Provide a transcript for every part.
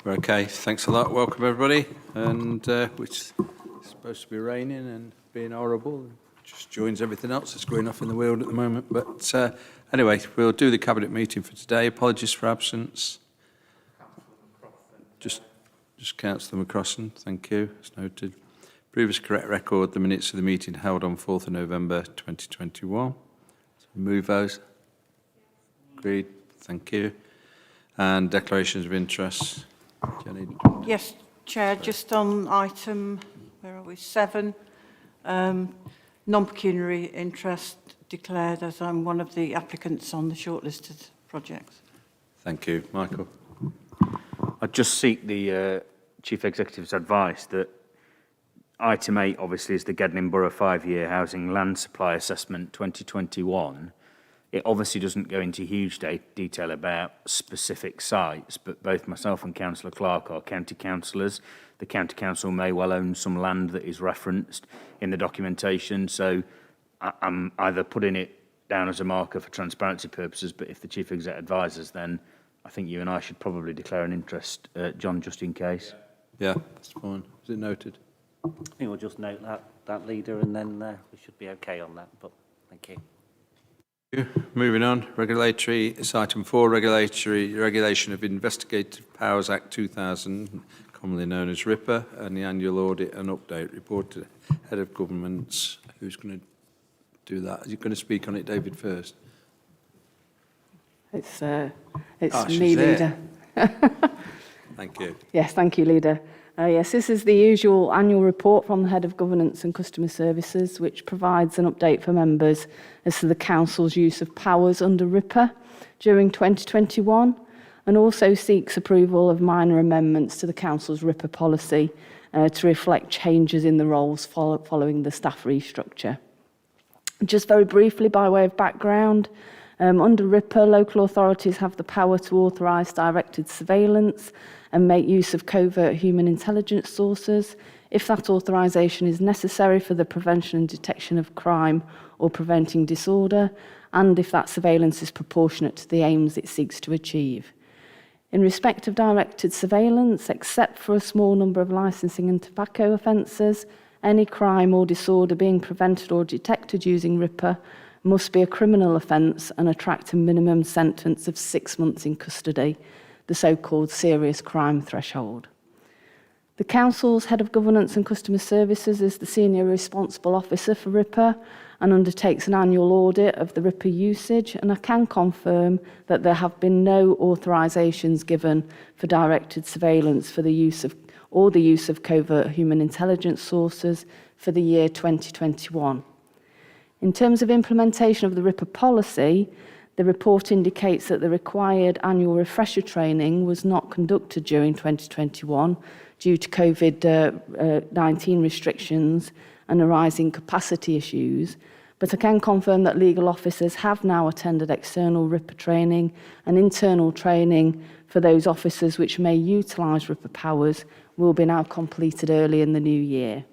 We're okay. Thanks a lot. Welcome, everybody. And which is supposed to be raining and being horrible. Just joins everything else that's going off in the world at the moment. But anyway, we'll do the Cabinet meeting for today. Apologies for absence. Just Councillor McCrossan, thank you. It's noted. Previous correct record, the minutes of the meeting held on 4th of November 2021. So move those. Agreed. Thank you. And declarations of interest. Jenny? Yes, Chair, just on item, where are we, 7, non-pecuniary interest declared as I'm one of the applicants on the shortlisted projects. Thank you. Michael? I just seek the Chief Executive's advice that item 8 obviously is the Gedling Borough 5-year housing land supply assessment 2021. It obviously doesn't go into huge detail about specific sites, but both myself and Councillor Clark are county councillors. The county council may well own some land that is referenced in the documentation, so I'm either putting it down as a marker for transparency purposes, but if the Chief Exec advises, then I think you and I should probably declare an interest, John, just in case. Yeah, that's fine. Is it noted? I think we'll just note that leader, and then we should be okay on that, but thank you. Moving on, regulatory, it's item 4, regulation of Investigative Powers Act 2000, commonly known as RIPA, and the annual audit and update report to the Head of Governments. Who's going to do that? Are you going to speak on it, David, first? It's me, Leader. Thank you. Yes, thank you, Leader. Yes, this is the usual annual report from the Head of Governance and Customer Services, which provides an update for members as to the Council's use of powers under RIPA during 2021, and also seeks approval of minor amendments to the Council's RIPA policy to reflect changes in the roles following the staff restructure. Just very briefly, by way of background, under RIPA, local authorities have the power to authorise directed surveillance and make use of covert human intelligence sources if that authorisation is necessary for the prevention and detection of crime or preventing disorder, and if that surveillance is proportionate to the aims it seeks to achieve. In respect of directed surveillance, except for a small number of licensing and tobacco offences, any crime or disorder being prevented or detected using RIPA must be a criminal offence and attract a minimum sentence of 6 months in custody, the so-called serious crime threshold. The Council's Head of Governance and Customer Services is the senior responsible officer for RIPA and undertakes an annual audit of the RIPA usage, and I can confirm that there have been no authorisations given for directed surveillance for the use of covert human intelligence sources for the year 2021. In terms of implementation of the RIPA policy, the report indicates that the required annual refresher training was not conducted during 2021 due to COVID-19 restrictions and arising capacity issues, but I can confirm that legal officers have now attended external RIPA training and internal training for those officers which may utilise RIPA powers will be now completed early in the new year.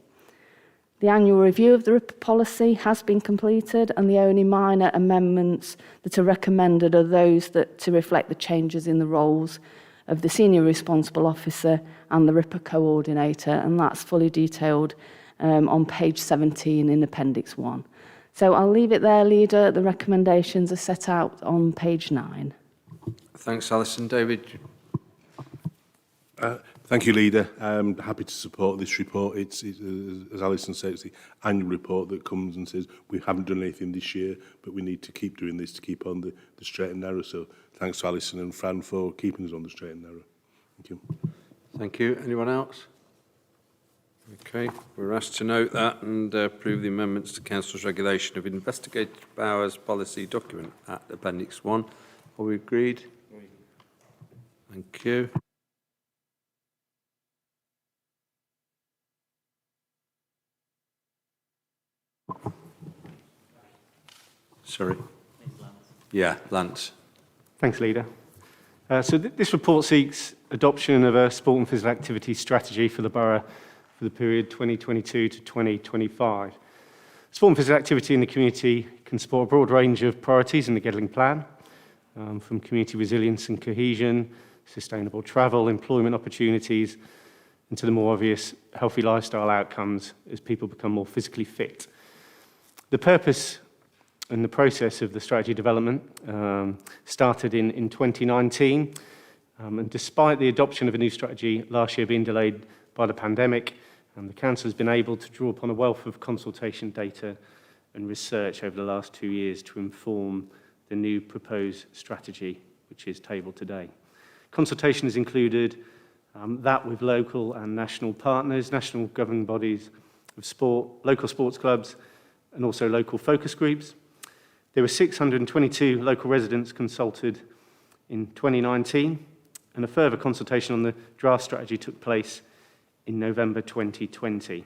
The annual review of the RIPA policy has been completed, and the only minor amendments that are recommended are those that to reflect the changes in the roles of the senior responsible officer and the RIPA coordinator, and that's fully detailed on page 17 in Appendix 1. So I'll leave it there, Leader. The recommendations are set out on page 9. Thanks, Alison. David? Thank you, Leader. I'm happy to support this report. It's as Alison said, it's the annual report that comes and says we haven't done anything this year, but we need to keep doing this to keep on the straight and narrow. So thanks to Alison and Fran for keeping us on the straight and narrow. Thank you. Thank you. Anyone else? Okay, we're asked to note that and approve the amendments to Council's regulation of investigative powers policy document at Appendix 1. Are we agreed? Thank you. Sorry. Yeah, Lance. Thanks, Leader. This report seeks adoption of a sport and physical activity strategy for the borough for the period 2022 to 2025. Sport and physical activity in the community can support a broad range of priorities in the Gedling Plan, from community resilience and cohesion, sustainable travel, employment opportunities, and to the more obvious healthy lifestyle outcomes as people become more physically fit. The purpose and the process of the strategy development started in 2019, and despite the adoption of a new strategy last year being delayed by the pandemic, the Council has been able to draw upon a wealth of consultation data and research over the last 2 years to inform the new proposed strategy, which is tabled today. Consultation has included that with local and national partners, national governing bodies of sport, local sports clubs, and also local focus groups. There were 622 local residents consulted in 2019, and a further consultation on the draft strategy took place in November 2020.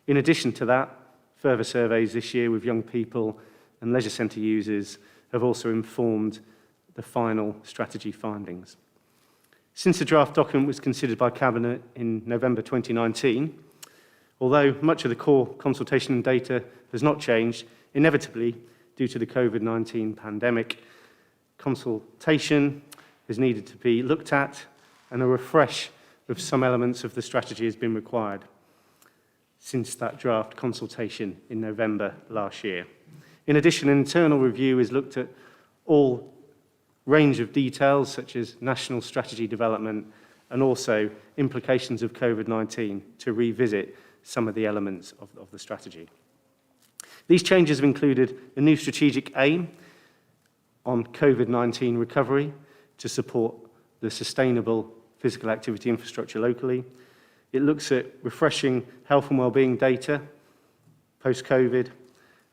In addition to that, further surveys this year with young people and leisure centre users have also informed the final strategy findings. Since the draft document was considered by Cabinet in November 2019, although much of the core consultation and data has not changed, inevitably, due to the COVID-19 pandemic, consultation has needed to be looked at, and a refresh of some elements of the strategy has been required since that draft consultation in November last year. In addition, an internal review has looked at all range of details such as national strategy development and also implications of COVID-19 to revisit some of the elements of the strategy. These changes have included a new strategic aim on COVID-19 recovery to support the sustainable physical activity infrastructure locally. It looks at refreshing health and wellbeing data post-COVID,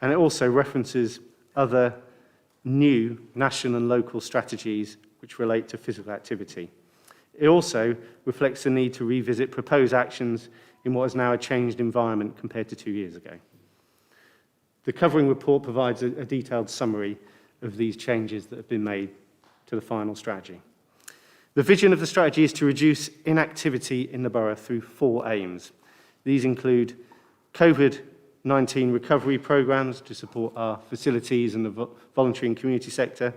and it also references other new national and local strategies which relate to physical activity. It also reflects the need to revisit proposed actions in what is now a changed environment compared to 2 years ago. The covering report provides a detailed summary of these changes that have been made to the final strategy. The vision of the strategy is to reduce inactivity in the borough through 4 aims. These include COVID-19 recovery programmes to support our facilities and the voluntary and community sector,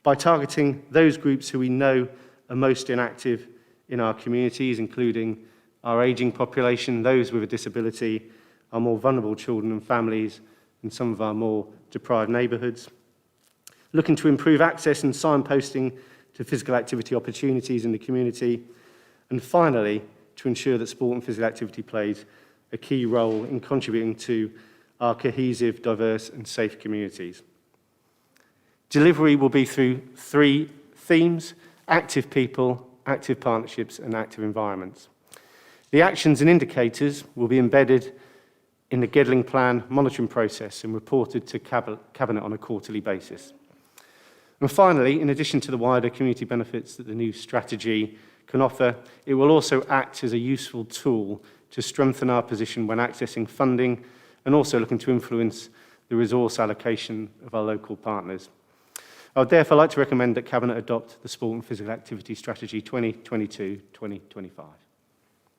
by targeting those groups who we know are most inactive in our communities, including our ageing population, those with a disability, our more vulnerable children and families, and some of our more deprived neighbourhoods. Looking to improve access and signposting to physical activity opportunities in the community. And finally, to ensure that sport and physical activity plays a key role in contributing to our cohesive, diverse and safe communities. Delivery will be through 3 themes: active people, active partnerships and active environments. The actions and indicators will be embedded in the Gedling Plan monitoring process and reported to Cabinet on a quarterly basis. And finally, in addition to the wider community benefits that the new strategy can offer, it will also act as a useful tool to strengthen our position when accessing funding and also looking to influence the resource allocation of our local partners. I would therefore like to recommend that Cabinet adopt the Sport and Physical Activity Strategy 2022-2025.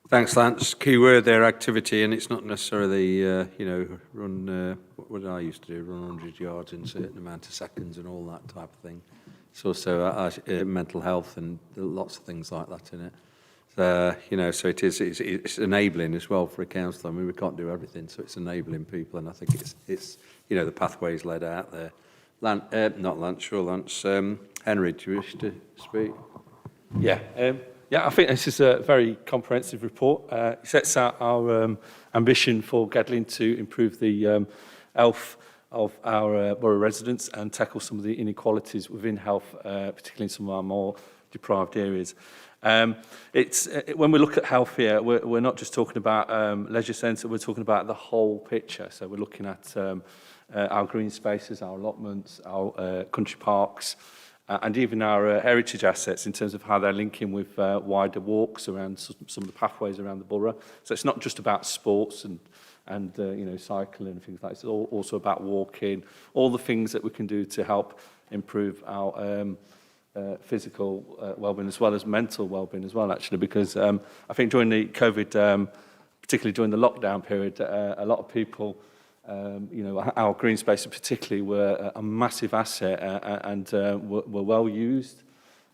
Thanks, Lance. Key word there, activity, and it's not necessarily, run, what I used to do, run 100 yards in a certain amount of seconds and all that type of thing. It's also mental health and lots of things like that in it. So it's enabling as well for a council. I mean, we can't do everything, so it's enabling people, and I think it's the pathways laid out there. Not Lance, sure, Lance. Henry, do you wish to speak? Yeah, I think this is a very comprehensive report. It sets out our ambition for Gedling to improve the health of our borough residents and tackle some of the inequalities within health, particularly in some of our more deprived areas. When we look at health here, we're not just talking about leisure centre, we're talking about the whole picture. So we're looking at our green spaces, our allotments, our country parks, and even our heritage assets in terms of how they're linking with wider walks around some of the pathways around the borough. So it's not just about sports and cycling and things like that. It's also about walking, all the things that we can do to help improve our physical well-being as well as mental well-being as well, actually, because I think during the COVID, particularly during the lockdown period, a lot of people, our green spaces particularly were a massive asset and were well used.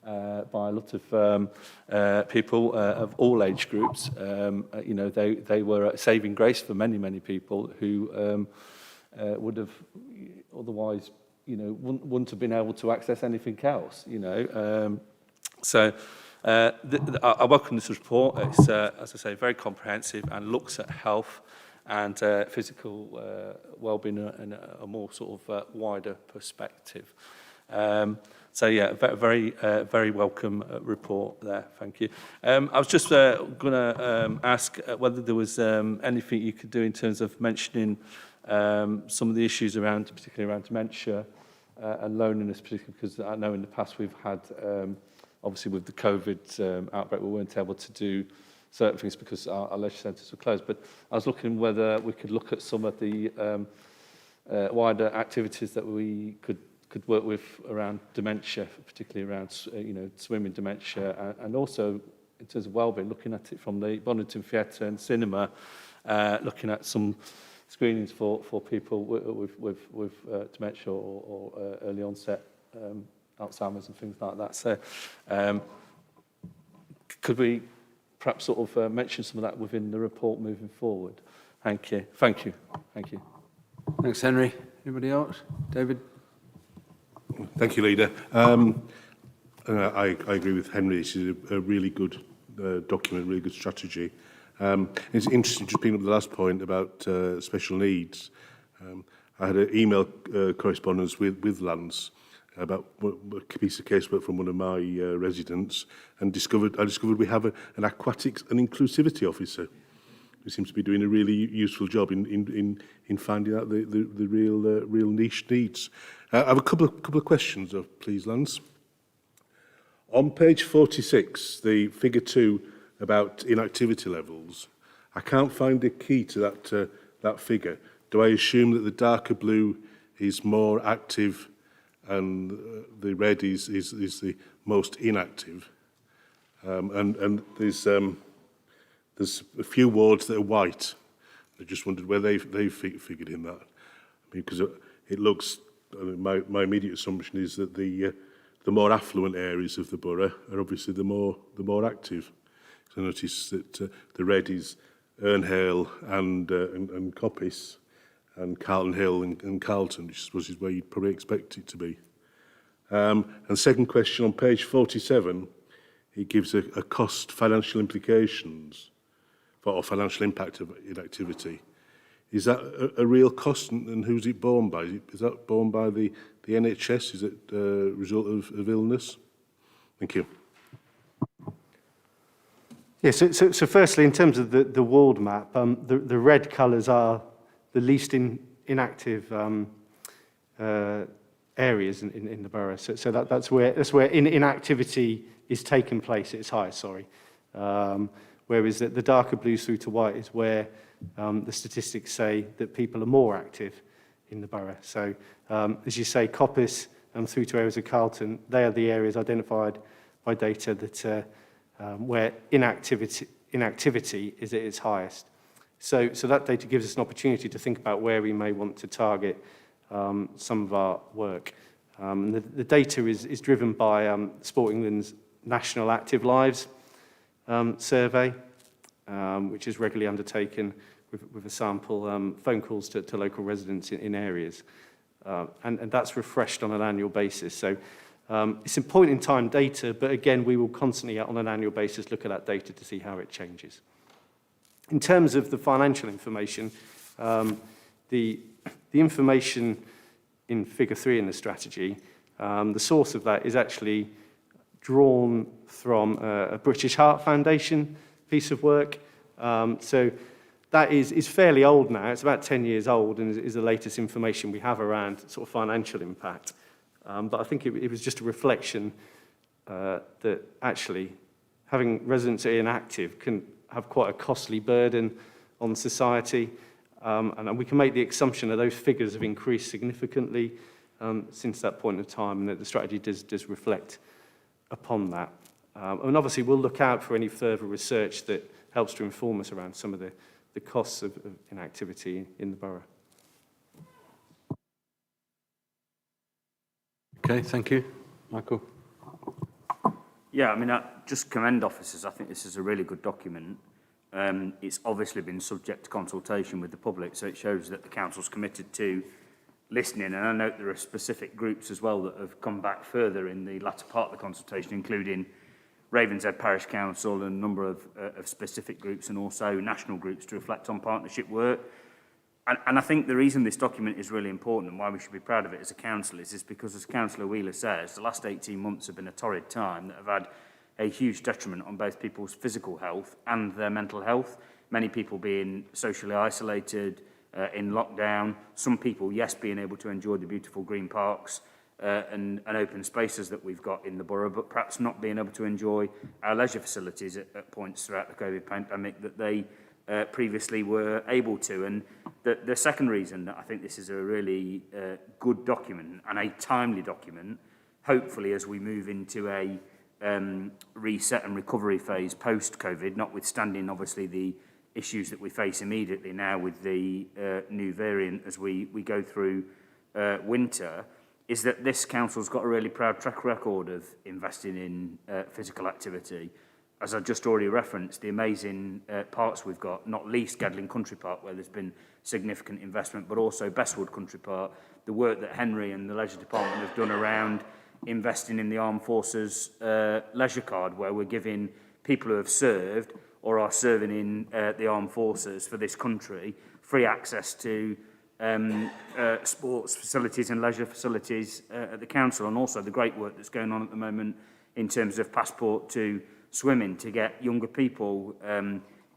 by a lot of people of all age groups. You know, they were a saving grace for many, many people who would have otherwise, you know, wouldn't have been able to access anything else, you know. I welcome this report. It's, as I say, very comprehensive and looks at health and physical well-being in a more sort of wider perspective. So yeah, very welcome report there. Thank you. I was just going to ask whether there was anything you could do in terms of mentioning some of the issues around, particularly around dementia and loneliness, particularly because I know in the past we've had, obviously with the COVID outbreak, we weren't able to do certain things because our leisure centres were closed. But I was looking whether we could look at some of the wider activities that we could work with around dementia, particularly around you know, swimming dementia, and also in terms of wellbeing, looking at it from the Bonington Theatre and Cinema, looking at some screenings for people with dementia or early onset Alzheimer's and things like that. So could we perhaps sort of mention some of that within the report moving forward? Thank you. Thank you. Thank you. Thanks, Henry. Anybody else? David? Thank you, Leader. I agree with Henry. This is a really good document, really good strategy. It's interesting, just picking up the last point about special needs. I had an email correspondence with Lance about a piece of casework from one of my residents, and I discovered we have an aquatics and inclusivity officer who seems to be doing a really useful job in finding out the real niche needs. I have a couple of questions, please, Lance. On page 46, the figure 2 about inactivity levels, I can't find the key to that figure. Do I assume that the darker blue is more active and the red is the most inactive? And there's a few wards that are white. I just wondered where they figured in that. I mean, because it looks, my immediate assumption is that the more affluent areas of the borough are obviously the more active. So I noticed that the red is Ernhale and Coppice, and Carlton Hill and Carlton, which I suppose is where you'd probably expect it to be. And second question, on page 47, it gives a cost financial implications or financial impact of inactivity. Is that a real cost, and who's it borne by? Is that borne by the NHS? Is it a result of illness? Thank you. Yeah, so firstly, in terms of the ward map, the red colours are the least inactive areas in the borough. So that's where inactivity is taking place at its highest, whereas the darker blues through to white is where the statistics say that people are more active in the borough. So as you say, Coppice through to areas of Carlton, they are the areas identified by data that where inactivity is at its highest. So that data gives us an opportunity to think about where we may want to target some of our work. The data is driven by Sport England's National Active Lives survey, which is regularly undertaken with a sample phone calls to local residents in areas. And that's refreshed on an annual basis. So it's in point-in-time data, but again, we will constantly, on an annual basis, look at that data to see how it changes. In terms of the financial information, the information in figure 3 in the strategy, the source of that is actually drawn from a British Heart Foundation piece of work. So that is fairly old now. It's about 10 years old and is the latest information we have around sort of financial impact. But I think it was just a reflection that actually having residents inactive can have quite a costly burden on society. And we can make the assumption that those figures have increased significantly since that point of time, and that the strategy does reflect upon that. And obviously, we'll look out for any further research that helps to inform us around some of the costs of inactivity in the borough. Okay, thank you. Michael? Yeah, I mean, I just commend officers. I think this is a really good document. It's obviously been subject to consultation with the public, so it shows that the council's committed to listening. And I note there are specific groups as well that have come back further in the latter part of the consultation, including Ravenshead Parish Council and a number of specific groups, and also national groups to reflect on partnership work. And I think the reason this document is really important and why we should be proud of it as a council is because, as Councillor Wheeler says, the last 18 months have been a torrid time that have had a huge detriment on both people's physical health and their mental health. Many people being socially isolated, in lockdown. Some people, yes, being able to enjoy the beautiful green parks and open spaces that we've got in the borough, but perhaps not being able to enjoy our leisure facilities at points throughout the COVID pandemic that they previously were able to. And the second reason that I think this is a really good document and a timely document, hopefully as we move into a reset and recovery phase post-COVID, notwithstanding obviously the issues that we face immediately now with the new variant as we go through winter, is that this council's got a really proud track record of investing in physical activity. As I just already referenced, the amazing parks we've got, not least Gedling Country Park, where there's been significant investment, but also Bestwood Country Park, the work that Henry and the Leisure Department have done around investing in the Armed Forces leisure card, where we're giving people who have served or are serving in the armed forces for this country free access to sports facilities and leisure facilities at the council, and also the great work that's going on at the moment in terms of passport to swimming to get younger people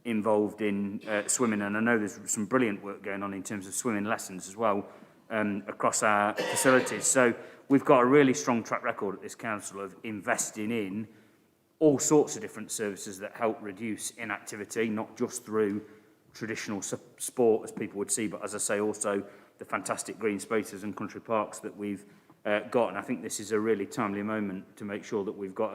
involved in swimming. And I know there's some brilliant work going on in terms of swimming lessons as well across our facilities. So we've got a really strong track record at this council of investing in all sorts of different services that help reduce inactivity, not just through traditional sport as people would see, but as I say, also the fantastic green spaces and country parks that we've got. And I think this is a really timely moment to make sure that we've got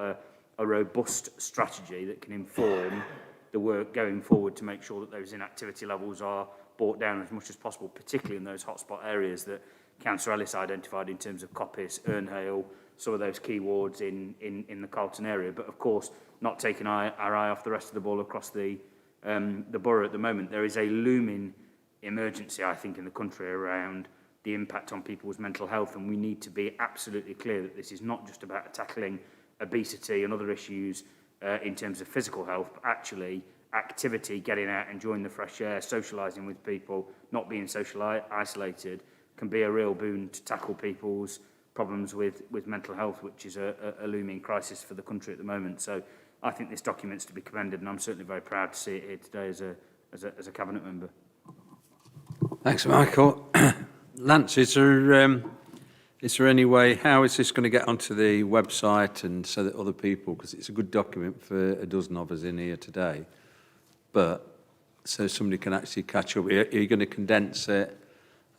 a robust strategy that can inform the work going forward to make sure that those inactivity levels are brought down as much as possible, particularly in those hotspot areas that Councillor Ellis identified in terms of Coppice, Ernhale, some of those key wards in the Carlton area. But of course, not taking our eye off the rest of the ball across the borough at the moment. There is a looming emergency, I think, in the country around the impact on people's mental health, and we need to be absolutely clear that this is not just about tackling obesity and other issues in terms of physical health, but actually activity, getting out, enjoying the fresh air, socialising with people, not being socially isolated, can be a real boon to tackle people's problems with mental health, which is a looming crisis for the country at the moment. So I think this document's to be commended, and I'm certainly very proud to see it here today as a cabinet member. Thanks, Michael. Lance, is there any way, how is this going to get onto the website and so that other people, because it's a good document for a dozen of us in here today, but so somebody can actually catch up? Are you going to condense it,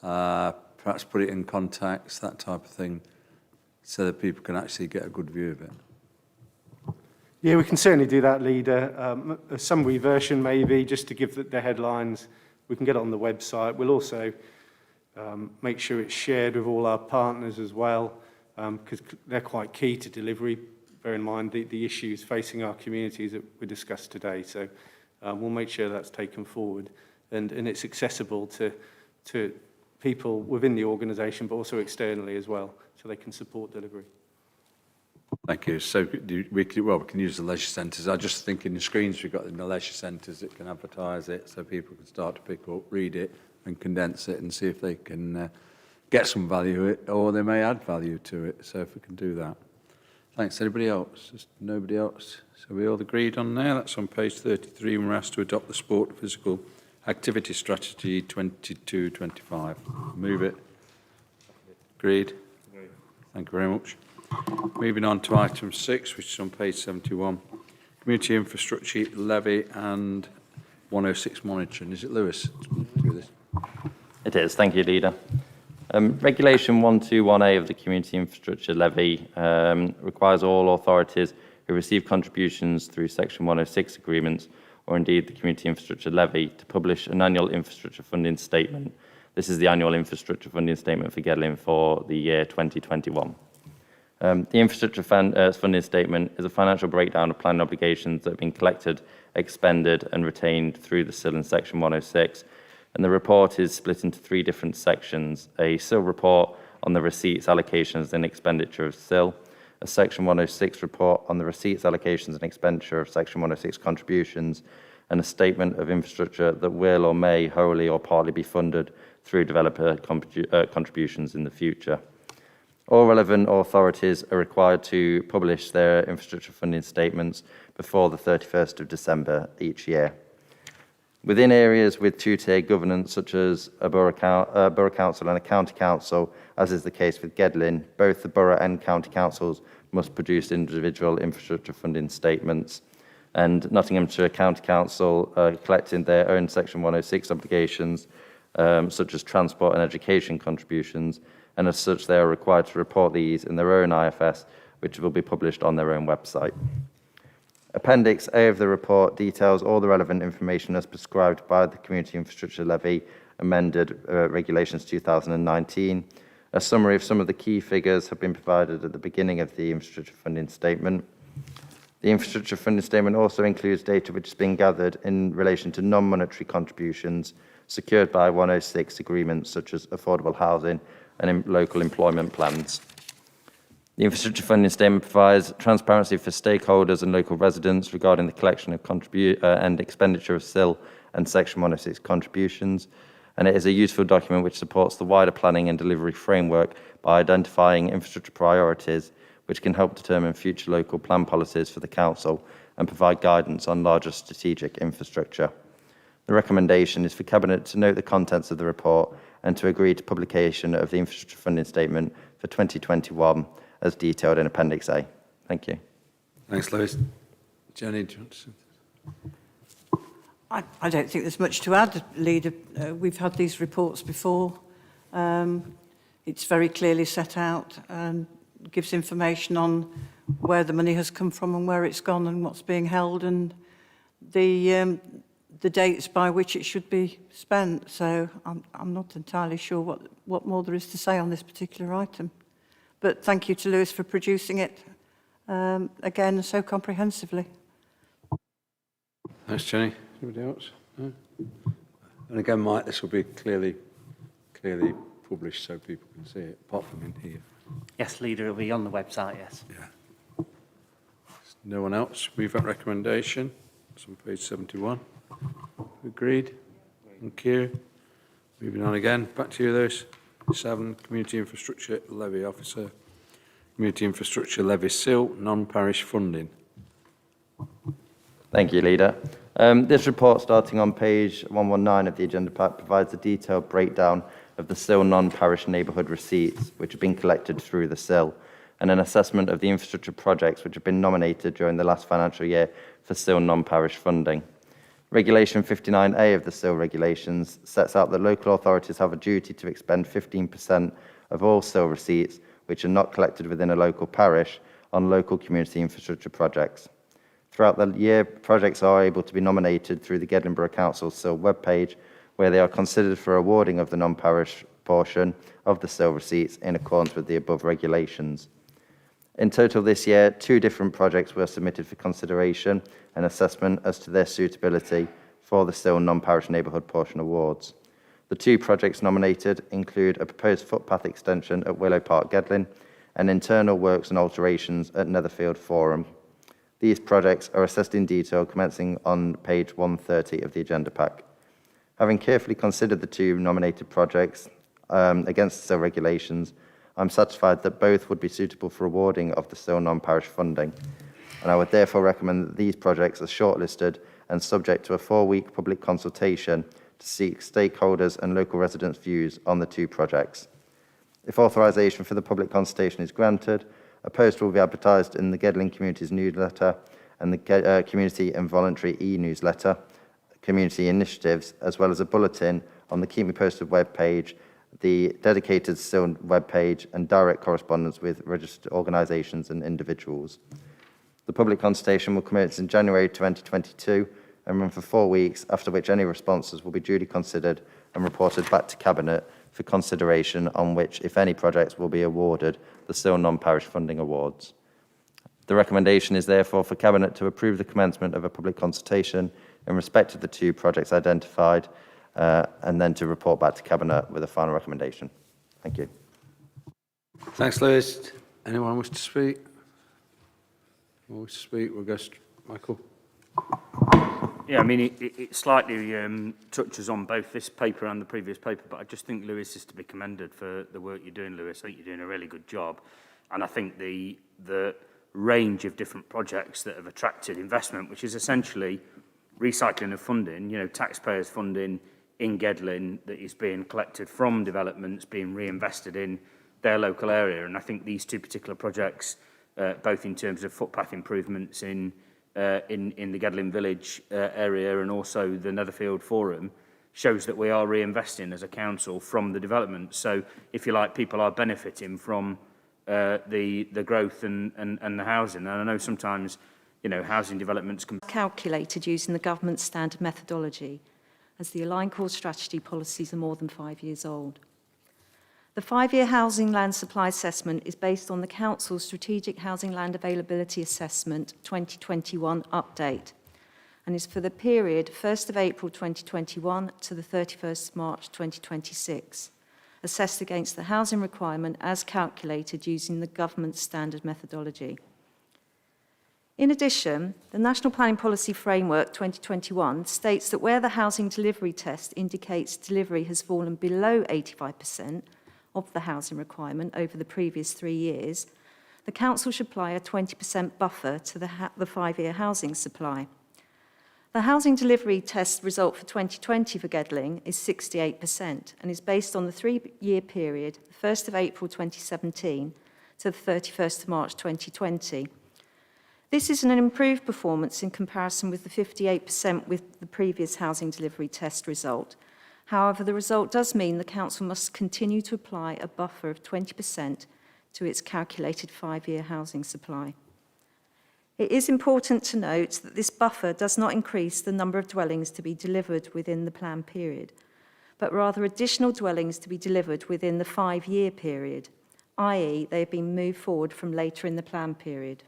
perhaps put it in contacts, that type of thing, so that people can actually get a good view of it? Yeah, we can certainly do that, Leader. A summary version maybe, just to give the headlines. We can get it on the website. We'll also make sure it's shared with all our partners as well, because they're quite key to delivery. Bear in mind the issues facing our communities that we discussed today. So we'll make sure that's taken forward and it's accessible to people within the organisation, but also externally as well, so they can support delivery. Thank you. So we can use the leisure centres. I just think in the screens we've got in the leisure centres that can advertise it, so people can start to pick up, read it, and condense it, and see if they can get some value to it, or they may add value to it. So if we can do that. Thanks. Anybody else? Just nobody else. So we all agreed on there. That's on page 33, and we're asked to adopt the Sport and Physical Activity Strategy 22-25. Move it. Agreed. Thank you very much. Moving on to item 6, which is on page 71. Community Infrastructure Levy and 106 monitoring. Is it Lewis? Do this. It is. Thank you, Leader. Regulation 121A of the Community Infrastructure Levy requires all authorities who receive contributions through Section 106 agreements, or indeed the Community Infrastructure Levy, to publish an annual infrastructure funding statement. This is the annual infrastructure funding statement for Gedling for the year 2021. The infrastructure funding statement is a financial breakdown of planning obligations that have been collected, expended and retained through the SIL in Section 106. And the report is split into 3 different sections: a SIL report on the receipts, allocations and expenditure of SIL, a Section 106 report on the receipts, allocations and expenditure of Section 106 contributions, and a statement of infrastructure that will or may wholly or partly be funded through developer contributions in the future. All relevant authorities are required to publish their infrastructure funding statements before the 31st of December each year. Within areas with two-tier governance, such as a borough council and a county council, as is the case with Gedling, both the borough and county councils must produce individual infrastructure funding statements. And Nottinghamshire County Council collecting their own Section 106 obligations, such as transport and education contributions, and as such they are required to report these in their own IFS, which will be published on their own website. Appendix A of the report details all the relevant information as prescribed by the Community Infrastructure Levy amended Regulations 2019. A summary of some of the key figures have been provided at the beginning of the infrastructure funding statement. The infrastructure funding statement also includes data which has been gathered in relation to non-monetary contributions secured by 106 agreements such as affordable housing and local employment plans. The infrastructure funding statement provides transparency for stakeholders and local residents regarding the collection of and expenditure of SIL and Section 106 contributions, and it is a useful document which supports the wider planning and delivery framework by identifying infrastructure priorities which can help determine future local plan policies for the council and provide guidance on larger strategic infrastructure. The recommendation is for Cabinet to note the contents of the report and to agree to publication of the infrastructure funding statement for 2021 as detailed in Appendix A. Thank you. Thanks, Lewis. Jenny Johnson. I don't think there's much to add, Leader. We've had these reports before. It's very clearly set out and gives information on where the money has come from and where it's gone and what's being held and the dates by which it should be spent. So I'm not entirely sure what more there is to say on this particular item. But thank you to Lewis for producing it again so comprehensively. Thanks, Jenny. Anybody else? No? And again, Mike, this will be clearly published so people can see it, apart from in here. Yes, Leader, it'll be on the website, yes. Yeah. No one else? Move that recommendation. It's on page 71. Agreed? Thank you. Moving on again. Back to you, Lewis. 7, Community Infrastructure Levy Officer. Community Infrastructure Levy SIL, non-parish funding. Thank you, Leader. This report, starting on page 119 of the agenda pack, provides a detailed breakdown of the SIL non-parish neighbourhood receipts which have been collected through the SIL, and an assessment of the infrastructure projects which have been nominated during the last financial year for SIL non-parish funding. Regulation 59A of the SIL regulations sets out that local authorities have a duty to expend 15% of all SIL receipts which are not collected within a local parish on local community infrastructure projects. Throughout the year, projects are able to be nominated through the Gedling Borough Council SIL webpage, where they are considered for awarding of the non-parish portion of the SIL receipts in accordance with the above regulations. In total this year, 2 different projects were submitted for consideration and assessment as to their suitability for the SIL non-parish neighbourhood portion awards. The 2 projects nominated include a proposed footpath extension at Willow Park, Gedling, and internal works and alterations at Netherfield Forum. These projects are assessed in detail commencing on page 130 of the agenda pack. Having carefully considered the 2 nominated projects against the SIL regulations, I'm satisfied that both would be suitable for awarding of the SIL non-parish funding, and I would therefore recommend that these projects are shortlisted and subject to a 4-week public consultation to seek stakeholders and local residents' views on the 2 projects. If authorisation for the public consultation is granted, a post will be advertised in the Gedling Communities newsletter and the Community and Voluntary e-newsletter, community initiatives, as well as a bulletin on the Keep Me Posted webpage, the dedicated SIL webpage, and direct correspondence with registered organisations and individuals. The public consultation will commence in January 2022 and run for 4 weeks, after which any responses will be duly considered and reported back to Cabinet for consideration on which, if any projects, will be awarded the still non-parish funding awards. The recommendation is therefore for Cabinet to approve the commencement of a public consultation in respect of the 2 projects identified, and then to report back to Cabinet with a final recommendation. Thank you. Thanks, Lewis. Anyone wish to speak? Wish to speak? We'll go, Michael. Yeah, I mean, it slightly touches on both this paper and the previous paper, but I just think Lewis is to be commended for the work you're doing, Lewis. I think you're doing a really good job. And I think the range of different projects that have attracted investment, which is essentially recycling of funding, you know, taxpayers' funding in Gedling that is being collected from developments, being reinvested in their local area. And I think these 2 particular projects, both in terms of footpath improvements in the Gedling Village area and also the Netherfield Forum, shows that we are reinvesting as a council from the development. So, if you like, people are benefiting from the growth and the housing. And I know sometimes, you know, housing developments can calculated using the government standard methodology, as the aligned core strategy policies are more than 5 years old. The 5-year housing land supply assessment is based on the Council's Strategic Housing Land Availability Assessment 2021 update and is for the period 1st of April 2021 to the 31st of March 2026, assessed against the housing requirement as calculated using the government standard methodology. In addition, the National Planning Policy Framework 2021 states that where the housing delivery test indicates delivery has fallen below 85% of the housing requirement over the previous 3 years, the Council should apply a 20% buffer to the 5-year housing supply. The housing delivery test result for 2020 for Gedling is 68% and is based on the 3-year period, 1st of April 2017 to the 31st of March 2020. This is an improved performance in comparison with the 58% with the previous housing delivery test result. However, the result does mean the Council must continue to apply a buffer of 20% to its calculated 5-year housing supply. It is important to note that this buffer does not increase the number of dwellings to be delivered within the plan period, but rather additional dwellings to be delivered within the 5-year period, i.e. they have been moved forward from later in the plan period.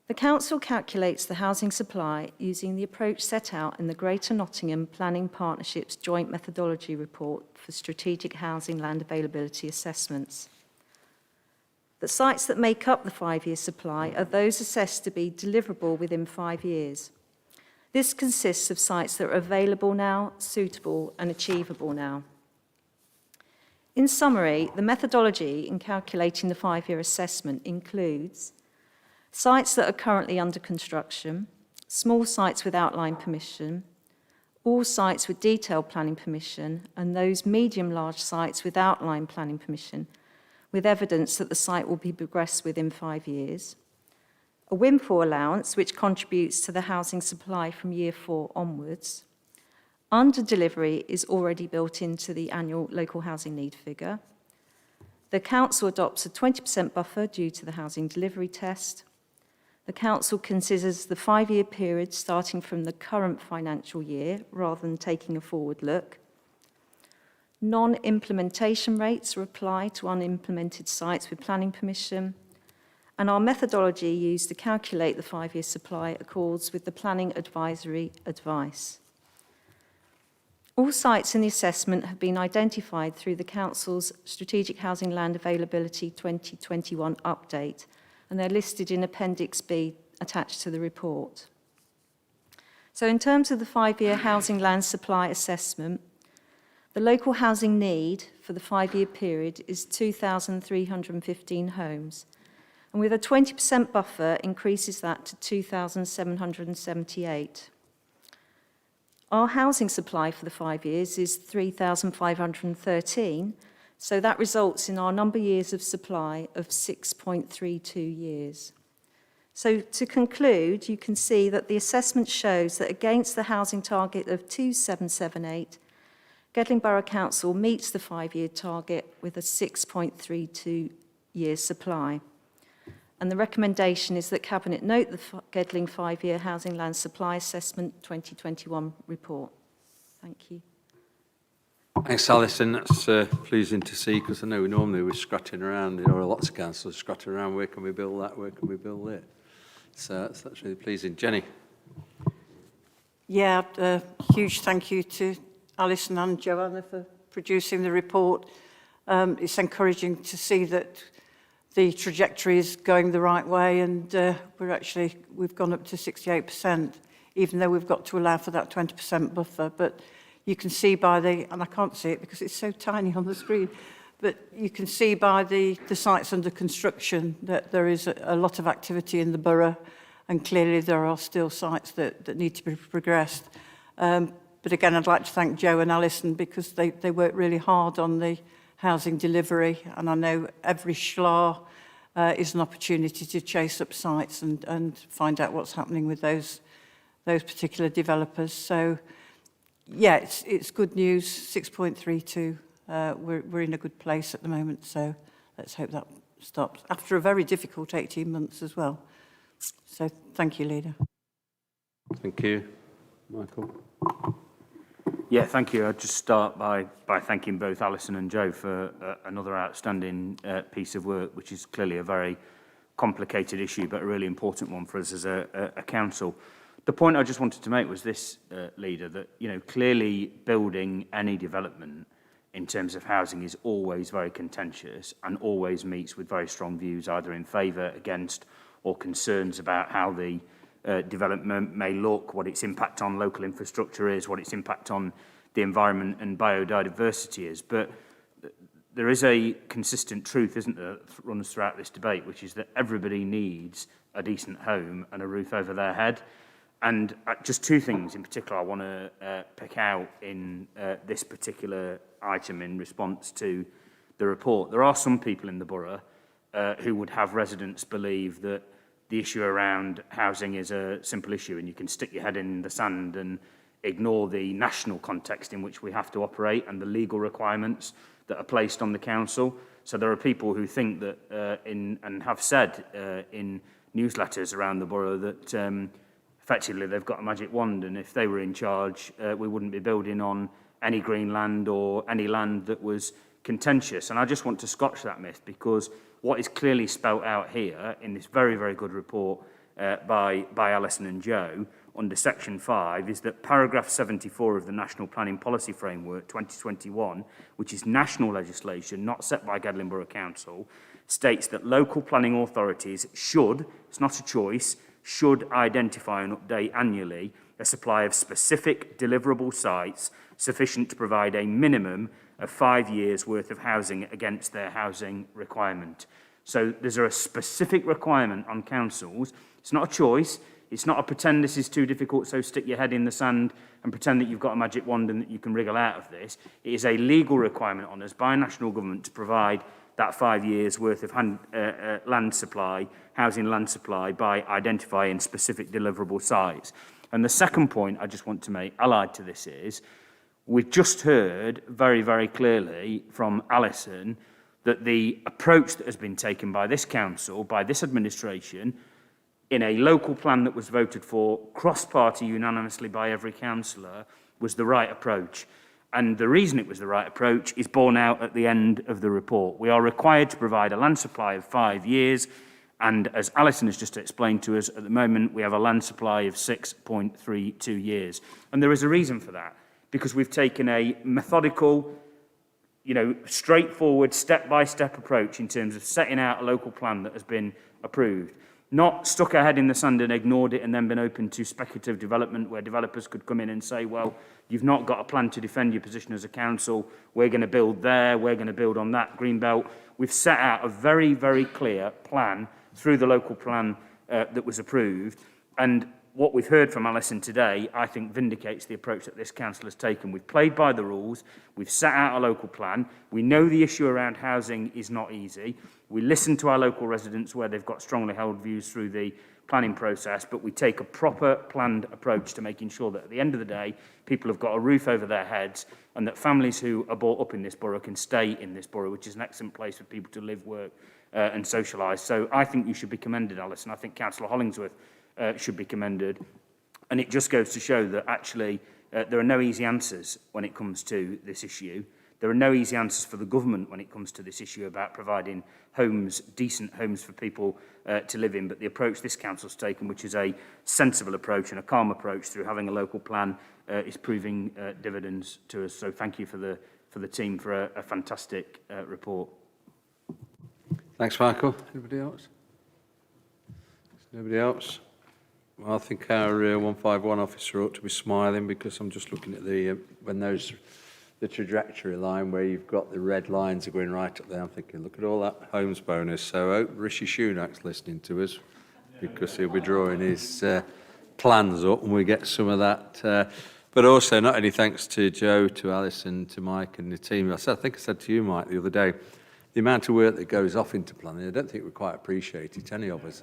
The Council calculates the housing supply using the approach set out in the Greater Nottingham Planning Partnership's Joint Methodology Report for Strategic Housing Land Availability Assessments. The sites that make up the 5-year supply are those assessed to be deliverable within 5 years. This consists of sites that are available now, suitable and achievable now. In summary, the methodology in calculating the 5-year assessment includes sites that are currently under construction, small sites with outline permission, all sites with detailed planning permission, and those medium-large sites with outline planning permission, with evidence that the site will be progressed within 5 years, a windfall allowance which contributes to the housing supply from year 4 onwards, under delivery is already built into the annual local housing need figure, the Council adopts a 20% buffer due to the housing delivery test, the Council considers the 5-year period starting from the current financial year rather than taking a forward look. Non-implementation rates are applied to unimplemented sites with planning permission, and our methodology used to calculate the 5-year supply accords with the planning advisory advice. All sites in the assessment have been identified through the Council's Strategic Housing Land Availability 2021 update, and they're listed in Appendix B attached to the report. So in terms of the 5-year housing land supply assessment, the local housing need for the 5-year period is 2,315 homes, and with a 20% buffer increases that to 2,778. Our housing supply for the 5 years is 3,513, so that results in our number of years of supply of 6.32 years. So to conclude, you can see that the assessment shows that against the housing target of 2,778, Gedling Borough Council meets the 5-year target with a 6.32 year supply. And the recommendation is that Cabinet note the Gedling 5-year housing land supply assessment 2021 report. Thank you. Thanks, Alison. That's pleasing to see, because I know we're scratching around, lots of councils scratching around, where can we build that, where can we build it? So that's really pleasing. Jenny? Yeah, huge thank you to Alison and Joanna for producing the report. It's encouraging to see that the trajectory is going the right way, and we've gone up to 68%, even though we've got to allow for that 20% buffer. But you can see by and I can't see it because it's so tiny on the screen, but you can see by the sites under construction that there is a lot of activity in the borough, and clearly there are still sites that need to be progressed. But again, I'd like to thank Joe and Alison, because they worked really hard on the housing delivery, and I know every schlar is an opportunity to chase up sites and find out what's happening with those particular developers. So yeah, it's good news. 6.32. We're in a good place at the moment, so let's hope that stops after a very difficult 18 months as well. So thank you, Leader. Thank you. Michael? Yeah, thank you. I'd just start by thanking both Alison and Joe for another outstanding piece of work, which is clearly a very complicated issue, but a really important one for us as a council. The point I just wanted to make was this, Leader, that clearly building any development in terms of housing is always very contentious and always meets with very strong views, either in favour, against, or concerns about how the development may look, what its impact on local infrastructure is, what its impact on the environment and biodiversity is. But there is a consistent truth, isn't there, that runs throughout this debate, which is that everybody needs a decent home and a roof over their head. And just two things in particular I want to pick out in this particular item in response to the report. There are some people in the borough who would have residents believe that the issue around housing is a simple issue and you can stick your head in the sand and ignore the national context in which we have to operate and the legal requirements that are placed on the council. So there are people who think that and have said in newsletters around the borough that effectively they've got a magic wand, and if they were in charge, we wouldn't be building on any green land or any land that was contentious. And I just want to scotch that myth, because what is clearly spelt out here in this very, very good report by Alison and Joe under section 5 is that paragraph 74 of the National Planning Policy Framework 2021, which is national legislation not set by Gedling Borough Council, states that local planning authorities should, it's not a choice, should identify and update annually a supply of specific deliverable sites sufficient to provide a minimum of 5 years' worth of housing against their housing requirement. So there's a specific requirement on councils. It's not a choice. It's not a pretend this is too difficult, so stick your head in the sand and pretend that you've got a magic wand and that you can wriggle out of this. It is a legal requirement on us by national government to provide that 5 years' worth of land supply, housing land supply, by identifying specific deliverable sites. And the second point I just want to make, allied to this, is we've just heard very, very clearly from Alison that the approach that has been taken by this council, by this administration, in a local plan that was voted for cross-party unanimously by every councillor, was the right approach. And the reason it was the right approach is borne out at the end of the report. We are required to provide a land supply of 5 years, and as Alison has just explained to us, at the moment we have a land supply of 6.32 years. And there is a reason for that, because we've taken a methodical, straightforward, step-by-step approach in terms of setting out a local plan that has been approved. Not stuck our head in the sand and ignored it and then been open to speculative development where developers could come in and say, well, you've not got a plan to defend your position as a council, we're going to build there, we're going to build on that green belt. We've set out a very, very clear plan through the local plan that was approved. And what we've heard from Alison today, I think, vindicates the approach that this council has taken. We've played by the rules. We've set out a local plan. We know the issue around housing is not easy. We listen to our local residents where they've got strongly held views through the planning process, but we take a proper planned approach to making sure that at the end of the day, people have got a roof over their heads and that families who are brought up in this borough can stay in this borough, which is an excellent place for people to live, work and socialise. So I think you should be commended, Alison. I think Councillor Hollingsworth should be commended. And it just goes to show that actually there are no easy answers when it comes to this issue. There are no easy answers for the government when it comes to this issue about providing homes, decent homes for people to live in. But the approach this council's taken, which is a sensible approach and a calm approach through having a local plan, is proving dividends to us. So thank you for the team for a fantastic report. Thanks, Michael. Anybody else? Nobody else? Well, I think our 151 officer ought to be smiling, because I'm just looking at the trajectory line where you've got the red lines are going right up there. I'm thinking, look at all that homes bonus. So I hope Rishi Sunak's listening to us, because he'll be drawing his plans up and we get some of that. But also, not only thanks to Joe, to Alison, to Mike and the team. I think I said to you, Mike, the other day, the amount of work that goes off into planning, I don't think we quite appreciate it, any of us.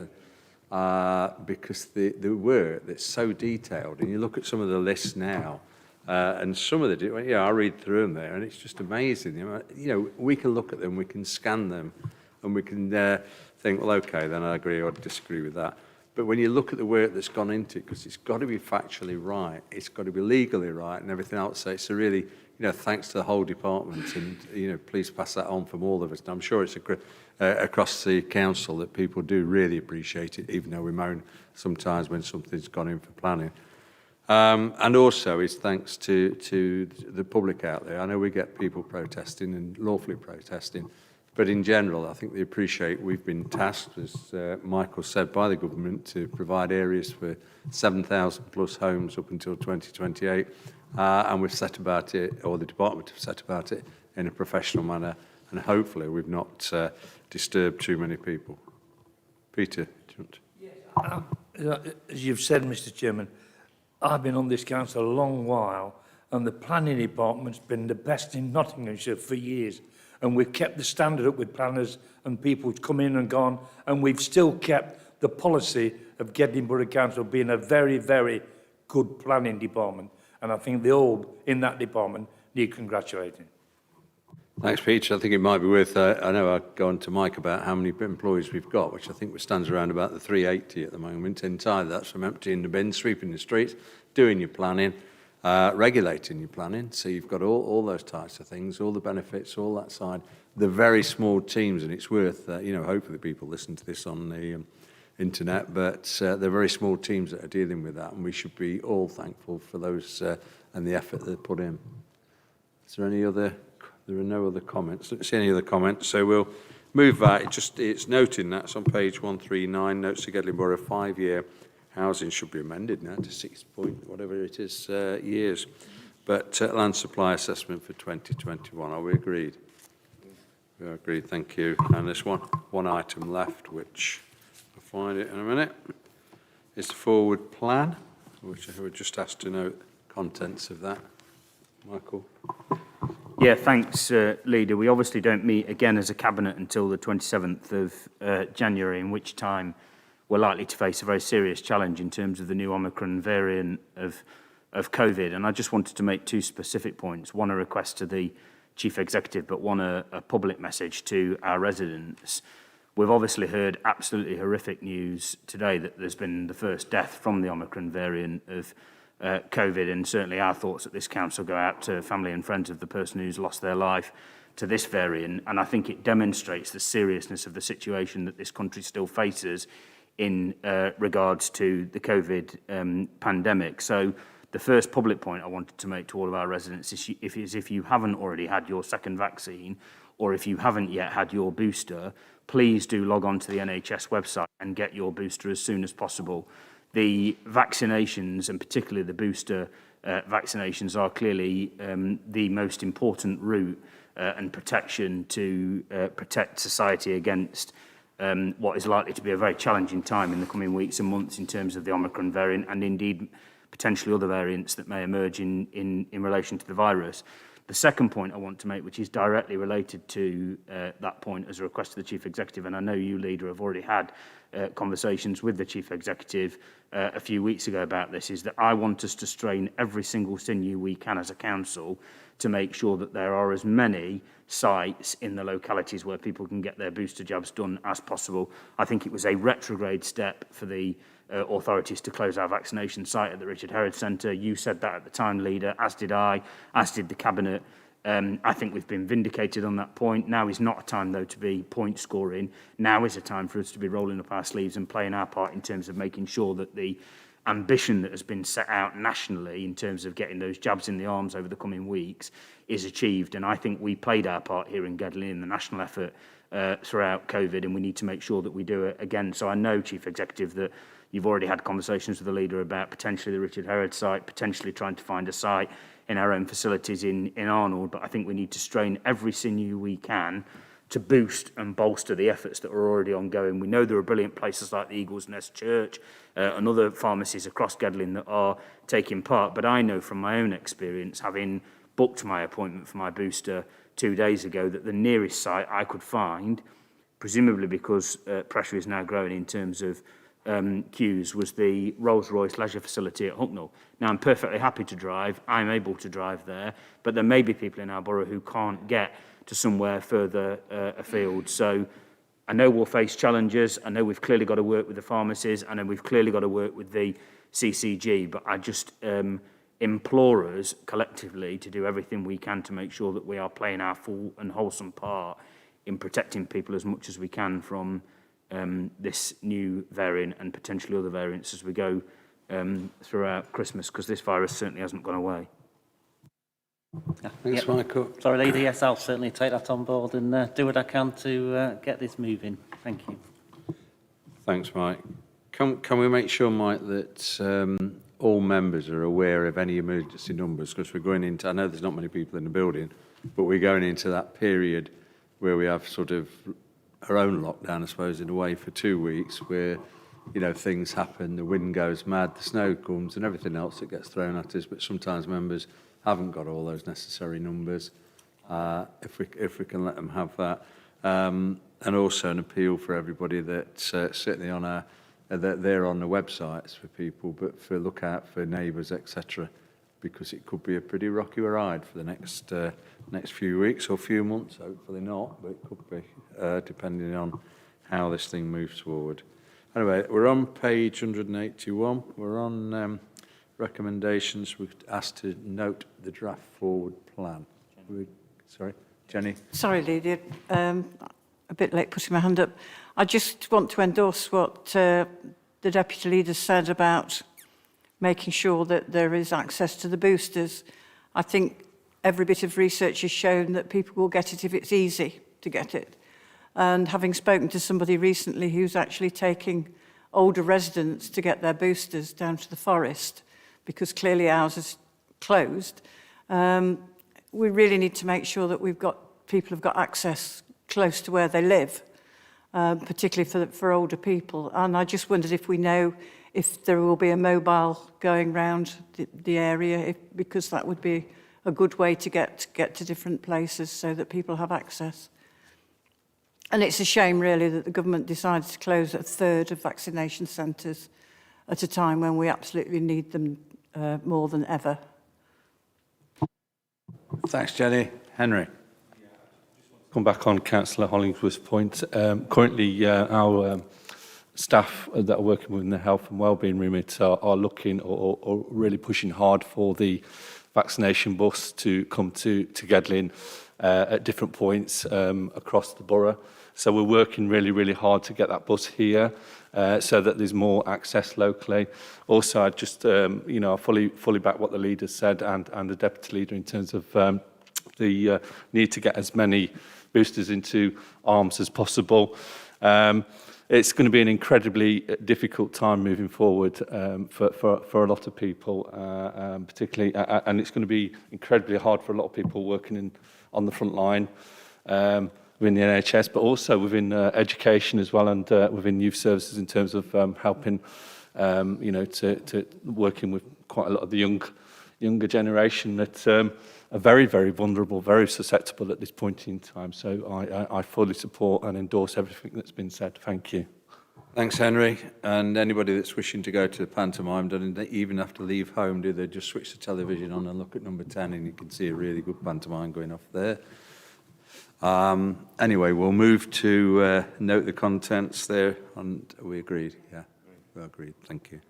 Because the work that's so detailed, and you look at some of the lists now, and some of the, I read through them there, and it's just amazing. You know, we can look at them, we can scan them, and we can think, well, okay, then I agree or disagree with that. But when you look at the work that's gone into it, because it's got to be factually right, it's got to be legally right, and everything else. So it's a really, thanks to the whole department, and please pass that on from all of us. And I'm sure it's across the council that people do really appreciate it, even though we moan sometimes when something's gone in for planning. And also it's thanks to the public out there. I know we get people protesting and lawfully protesting, but in general, I think they appreciate we've been tasked, as Michael said, by the government to provide areas for 7,000 plus homes up until 2028. And we've set about it, or the department have set about it in a professional manner, and hopefully we've not disturbed too many people. Peter, do you want to? As you've said, Mr. Chairman, I've been on this council a long while, and the planning department's been the best in Nottinghamshire for years. And we've kept the standard up with planners and people who've come in and gone, and we've still kept the policy of Gedling Borough Council being a very, very good planning department. And I think they all in that department need congratulating. Thanks, Peter. I think it might be worth, I know I've gone to Mike about how many employees we've got, which I think stands around about the 380 at the moment. Entirely that's from emptying the bins, sweeping the streets, doing your planning, regulating your planning. So you've got all those types of things, all the benefits, all that side. They're very small teams, and it's worth, hopefully people listen to this on the internet, but they're very small teams that are dealing with that, and we should be all thankful for those and the effort they put in. Is there any other? There are no other comments. Don't see any other comments, so we'll move that. It's noting that's on page 139, notes to Gedling Borough 5-year housing should be amended now to 6 point whatever it is years. But land supply assessment for 2021, are we agreed? We are agreed, thank you. And there's one item left, which I'll find it in a minute. It's the forward plan, which I would just ask to note the contents of that. Michael? Yeah, thanks, Leader. We obviously don't meet again as a Cabinet until the 27th of January, in which time we're likely to face a very serious challenge in terms of the new Omicron variant of COVID. And I just wanted to make two specific points. One, a request to the Chief Executive, but one, a public message to our residents. We've obviously heard absolutely horrific news today that there's been the first death from the Omicron variant of COVID, and certainly our thoughts at this council go out to family and friends of the person who's lost their life to this variant. And I think it demonstrates the seriousness of the situation that this country still faces in regards to the COVID pandemic. So the first public point I wanted to make to all of our residents is if you haven't already had your second vaccine, or if you haven't yet had your booster, please do log on to the NHS website and get your booster as soon as possible. The vaccinations, and particularly the booster vaccinations, are clearly the most important route and protection to protect society against what is likely to be a very challenging time in the coming weeks and months in terms of the Omicron variant, and indeed potentially other variants that may emerge in relation to the virus. The second point I want to make, which is directly related to that point as a request to the Chief Executive, and I know you, Leader, have already had conversations with the Chief Executive a few weeks ago about this, is that I want us to strain every single sinew we can as a council to make sure that there are as many sites in the localities where people can get their booster jabs done as possible. I think it was a retrograde step for the authorities to close our vaccination site at the Richard Herod Centre. You said that at the time, Leader, as did I, as did the Cabinet. I think we've been vindicated on that point. Now is not a time, though, to be point scoring. Now is a time for us to be rolling up our sleeves and playing our part in terms of making sure that the ambition that has been set out nationally in terms of getting those jabs in the arms over the coming weeks is achieved. And I think we played our part here in Gedling in the national effort throughout COVID, and we need to make sure that we do it again. So I know, Chief Executive, that you've already had conversations with the Leader about potentially the Richard Herod site, potentially trying to find a site in our own facilities in Arnold, but I think we need to strain every sinew we can to boost and bolster the efforts that are already ongoing. We know there are brilliant places like the Eagle's Nest Church and other pharmacies across Gedling that are taking part, but I know from my own experience, having booked my appointment for my booster 2 days ago, that the nearest site I could find, presumably because pressure is now growing in terms of queues, was the Rolls-Royce leisure facility at Hucknall. Now, I'm perfectly happy to drive. I'm able to drive there, but there may be people in our borough who can't get to somewhere further afield. So I know we'll face challenges. I know we've clearly got to work with the pharmacies. I know we've clearly got to work with the CCG, but I just implore us collectively to do everything we can to make sure that we are playing our full and wholesome part in protecting people as much as we can from this new variant and potentially other variants as we go throughout Christmas, because this virus certainly hasn't gone away. Thanks, Michael. Sorry, Leader, yes, I'll certainly take that on board and do what I can to get this moving. Thank you. Thanks, Mike. Can we make sure, Mike, that all members are aware of any emergency numbers? Because we're going into, I know there's not many people in the building, but we're going into that period where we have sort of our own lockdown, I suppose, in a way, for 2 weeks, where, you know, things happen, the wind goes mad, the snow comes and everything else that gets thrown at us, but sometimes members haven't got all those necessary numbers, if we can let them have that. And also an appeal for everybody that certainly on our, that they're on the websites for people, but for look out for neighbours, etc., because it could be a pretty rocky ride for the next few weeks or few months. Hopefully not, but it could be, depending on how this thing moves forward. Anyway, we're on page 181. We're on recommendations. We've asked to note the draft forward plan. Sorry, Jenny. Sorry, Lydia. A bit late putting my hand up. I just want to endorse what the Deputy Leader said about making sure that there is access to the boosters. I think every bit of research has shown that people will get it if it's easy to get it. And having spoken to somebody recently who's actually taking older residents to get their boosters down to the forest, because clearly ours is closed, we really need to make sure that people have got access close to where they live, particularly for older people. And I just wondered if we know if there will be a mobile going round the area, because that would be a good way to get to different places so that people have access. And it's a shame, really, that the government decided to close a third of vaccination centres at a time when we absolutely need them more than ever. Thanks, Jenny. Henry. Come back on Councillor Hollingsworth's point. Currently, our staff that are working within the health and wellbeing remit are looking or really pushing hard for the vaccination bus to come to Gedling at different points across the borough. So we're working really, really hard to get that bus here so that there's more access locally. Also, I just, you know, fully back what the leader said and the deputy leader in terms of the need to get as many boosters into arms as possible. It's going to be an incredibly difficult time moving forward for a lot of people, particularly, and it's going to be incredibly hard for a lot of people working on the front line within the NHS, but also within education as well, and within youth services in terms of helping, you know, to working with quite a lot of the younger generation that are very, very vulnerable, very susceptible at this point in time. So I fully support and endorse everything that's been said. Thank you. Thanks, Henry. And anybody that's wishing to go to the pantomime doesn't even have to leave home, do they? Just switch the television on and look at number 10 and you can see a really good pantomime going off there. Anyway, we'll move to note the contents there. And we agreed, yeah. Agreed. Thank you.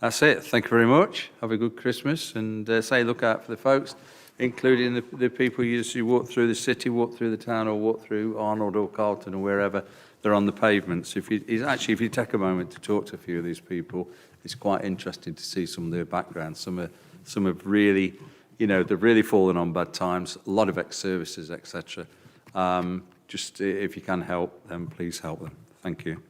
That's it. Thank you very much. Have a good Christmas, and say look out for the folks, including the people you walk through the city, walk through the town, or walk through Arnold or Carlton or wherever they're on the pavements. If you take a moment to talk to a few of these people, it's quite interesting to see some of their backgrounds. Some have really, they've really fallen on bad times. A lot of ex-services, etc. Just if you can help them, please help them. Thank you.